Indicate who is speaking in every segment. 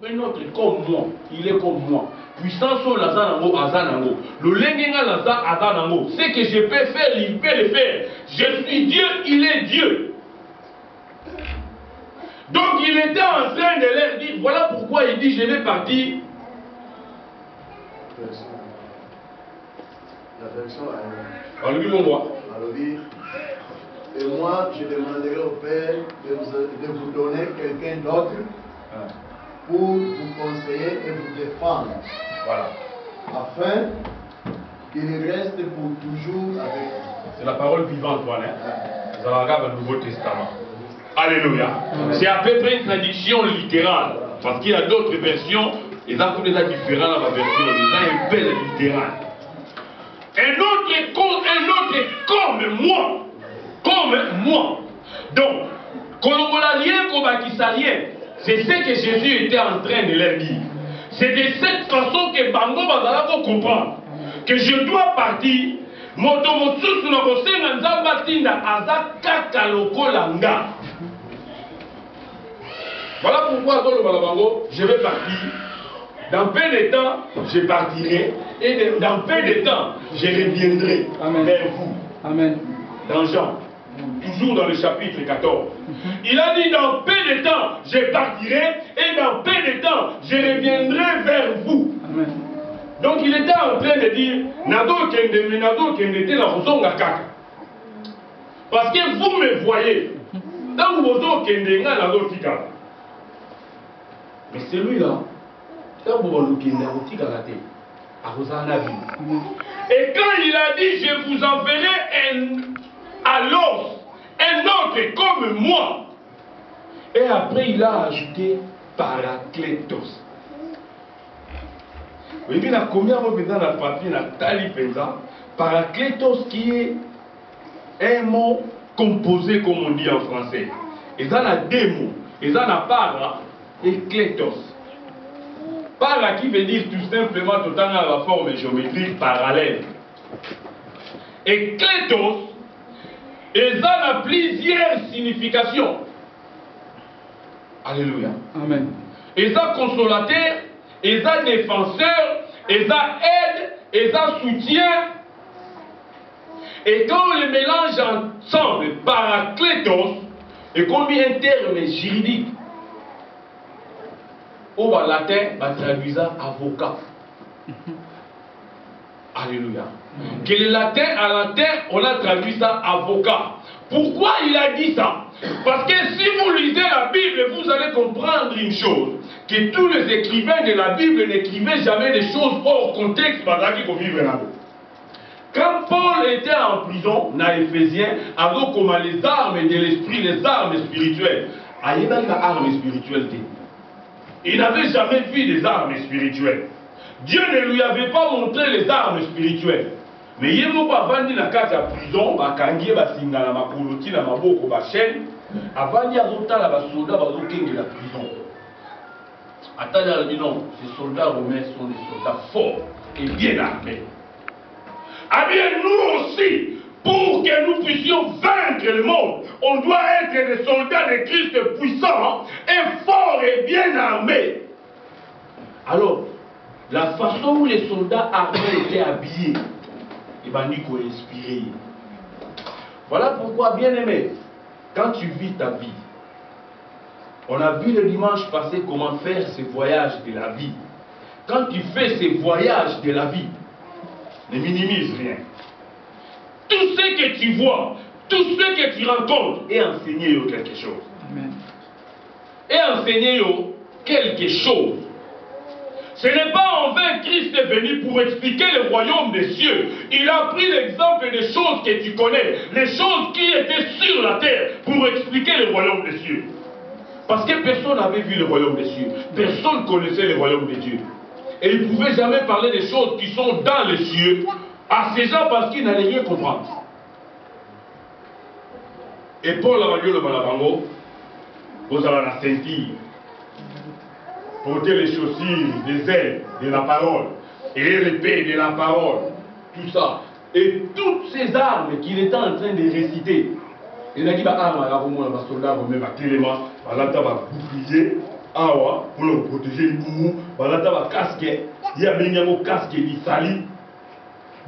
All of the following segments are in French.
Speaker 1: un autre comme moi, il est comme moi. Puissance au Lazanango, Azanango. Le Lengenga Laza, Azanango. Ce que je peux faire, il peut le faire. Je suis Dieu, il est Dieu. Donc il était en train de leur dire, voilà pourquoi il dit, je vais partir.
Speaker 2: La version
Speaker 1: On lui mon droit.
Speaker 2: Et moi, je demanderai au Père de vous donner quelqu'un d'autre pour vous conseiller et vous défendre.
Speaker 1: Voilà.
Speaker 2: Afin qu'il reste pour toujours avec vous.
Speaker 1: C'est la parole vivante, voilà. Vous allez regarder le Nouveau Testament. Alléluia. C'est à peu près une traduction littérale. Parce qu'il y a d'autres versions, et là, tout est différent dans la version. Il y a une belle littérale. Un autre comme moi. Comme moi. Donc, Colomolalien, Kobakissalien, c'est ce que Jésus était en train de leur dire. C'est de cette façon que Bango Bazala va comprendre que je dois partir. Motomotsu na kosenga nzamba tinda aza kaka lokolanga. Voilà pourquoi dans le Balabango, je vais partir. Dans peu de temps, je partirai. Et dans peu de temps, je reviendrai vers vous.
Speaker 3: Amen.
Speaker 1: Dans Jean, toujours dans le chapitre 14. Il a dit dans peu de temps, je partirai. Et dans peu de temps, je reviendrai vers vous.
Speaker 3: Amen.
Speaker 1: Donc il était en train de dire, parce que vous me voyez, dans vos mais celui-là, quand vous et quand il a dit, je vous enverrai à l'os, un autre comme moi, et après il a ajouté Paraclétos. Vous voyez, combien de dans la papier, Paraclétos qui est un mot composé comme on dit en français. Et ça a deux mots. Et ça a para et clétos. Para qui veut dire tout simplement tout dans la forme géométrique parallèle. Et clétos, et ça a plusieurs significations. Alléluia.
Speaker 3: Amen.
Speaker 1: Et ça consolateur, et ça défenseur, et ça aide, et ça soutien. Et quand on les mélange ensemble, paraclétos, et combien un terme juridique, au latin, on traduit ça avocat. Alléluia. Que le latin, à latin, on a traduit ça avocat. Pourquoi il a dit ça? Parce que si vous lisez la Bible, vous allez comprendre une chose, que tous les écrivains de la Bible n'écrivaient jamais des choses hors contexte, quand Paul était en prison, dans Éphésiens, avec comme les armes de l'esprit, les armes spirituelles, il y avait des armes spirituelles. Il n'avait jamais vu des armes spirituelles. Dieu ne lui avait pas montré les armes spirituelles. Mais il y a des gens qui en prison, qui ont la makoloti, la maboko, la chaîne, avant de la soldats de la prison. Attendez, non, ces soldats romains sont des soldats forts et bien armés. Ah bien, nous aussi, pour que nous puissions vaincre le monde, on doit être des soldats de Christ puissants et forts et bien armés. Alors, la façon où les soldats armés étaient habillés, il va nous inspirer. Voilà pourquoi, bien aimé, quand tu vis ta vie, on a vu le dimanche passé comment faire ces voyages de la vie. Quand tu fais ces voyages de la vie, ne minimise rien. Tout ce que tu vois, tout ce que tu rencontres, et enseignez quelque chose.
Speaker 3: Amen.
Speaker 1: Et enseignez quelque chose. Ce n'est pas en vain Christ est venu pour expliquer le royaume des cieux. Il a pris l'exemple des choses que tu connais, les choses qui étaient sur la terre, pour expliquer le royaume des cieux. Parce que personne n'avait vu le royaume des cieux. Personne connaissait le royaume des dieux. Et il ne pouvait jamais parler des choses qui sont dans les cieux à ces gens parce qu'ils n'allaient rien comprendre. Et Paul a dit le Balabango, vous avez la ceinture, porter les chaussures, les ailes de la parole, et l'épée de la parole, tout ça. Et toutes ces armes qu'il était en train de réciter. Il a dit, bah, arme, là, vous, soldat, vous, même, à Téléma, à l'alta, va bouclier, Awa, pour le protéger, il y a un casque, il y a un casque qui sali.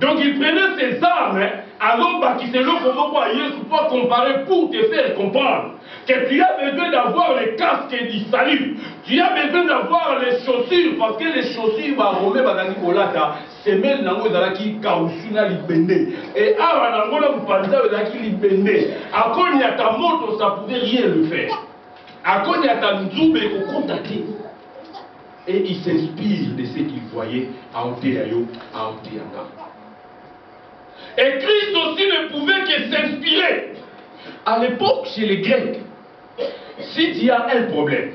Speaker 1: Donc il prenait ses armes, alors qui se le pour comparer pour te faire comprendre que tu as besoin d'avoir les casques du salut. Tu as besoin d'avoir les chaussures, parce que les chaussures, semelle nango ezalaki kausuna libende et awa nango na mupanza ezalaki libende akoni ata moto ça pouvait rien le faire akoni ata nzube kokotaki et il s'inspire de ce qu'il voyait à Ontario, à Ontario. Et Christ aussi ne pouvait que s'inspirer. À l'époque, chez les Grecs, si tu as un problème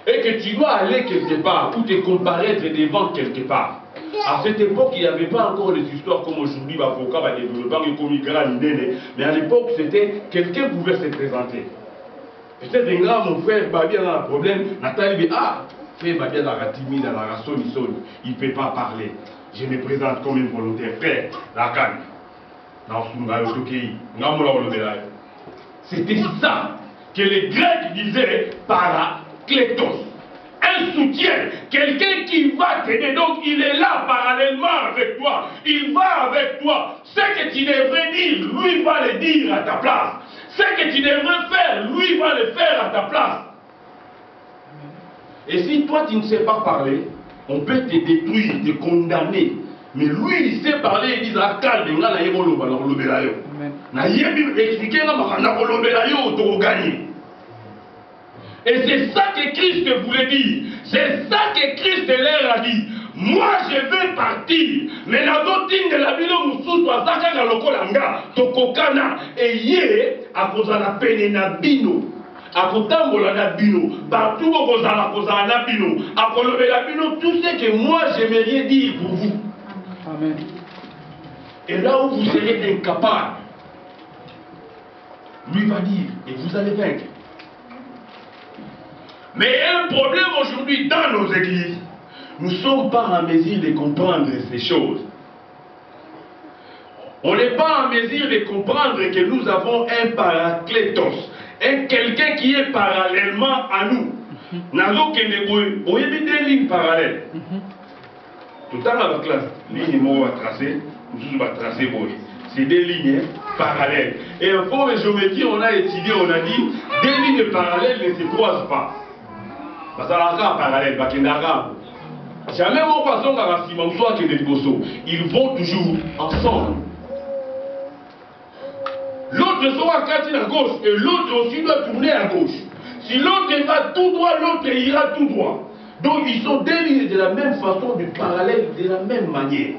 Speaker 1: et que tu dois aller quelque part ou te comparaître devant quelque part, à cette époque, il n'y avait pas encore les histoires comme aujourd'hui, avocat, développeur, mais à l'époque, c'était quelqu'un pouvait se présenter. Peut-être un grand, mon frère, Babia a un problème, Nathalie dit, ah, frère Babia a timide, a soni, il ne peut pas parler. Je me présente comme un volontaire, frère, la canne. C'était ça que les Grecs disaient paraclétos. Un soutien, quelqu'un qui va t'aider, donc il est là parallèlement avec toi, il va avec toi. Ce que tu devrais dire, lui va le dire à ta place. Ce que tu devrais faire, lui va le faire à ta place. Et si toi tu ne sais pas parler, on peut te détruire, te condamner. Mais lui, il sait parler, il dit à calme, il a expliqué, et c'est ça que Christ voulait dire. C'est ça que Christ leur a dit. Moi, je vais partir. Mais la doctrine de la Bible, Moussou, Azaka, Lokolanga, Tokokana, et Yé, à cause de la peine na bino. À cause de la bino. Partout où vous allez la bino. À cause de la bino, tout ce que moi, j'aimerais dire pour vous. Amen. Et là où vous serez incapable, lui va dire, et vous allez vaincre. Mais il y a un problème aujourd'hui dans nos églises. Nous ne sommes pas en mesure de comprendre ces choses. On n'est pas en mesure de comprendre que nous avons un paraclétos, quelqu'un qui est parallèlement à nous. Nous avons des lignes parallèles. Tout le temps dans la classe, ligne va tracer, nous va tracer. C'est des lignes parallèles. Et en forme de géométrie, on a étudié, on a dit, des lignes parallèles ne se croisent pas. Parce que la parallèle, jamais mon poisson ils vont toujours ensemble. L'autre sera à gauche et l'autre aussi doit tourner à gauche. Si l'autre va tout droit, l'autre ira tout droit. Donc ils sont déliés de la même façon, du parallèle, de la même manière.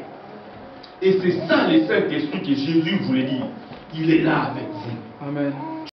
Speaker 1: Et c'est ça le Saint-Esprit que Jésus voulait dire. Il est là avec vous. Amen.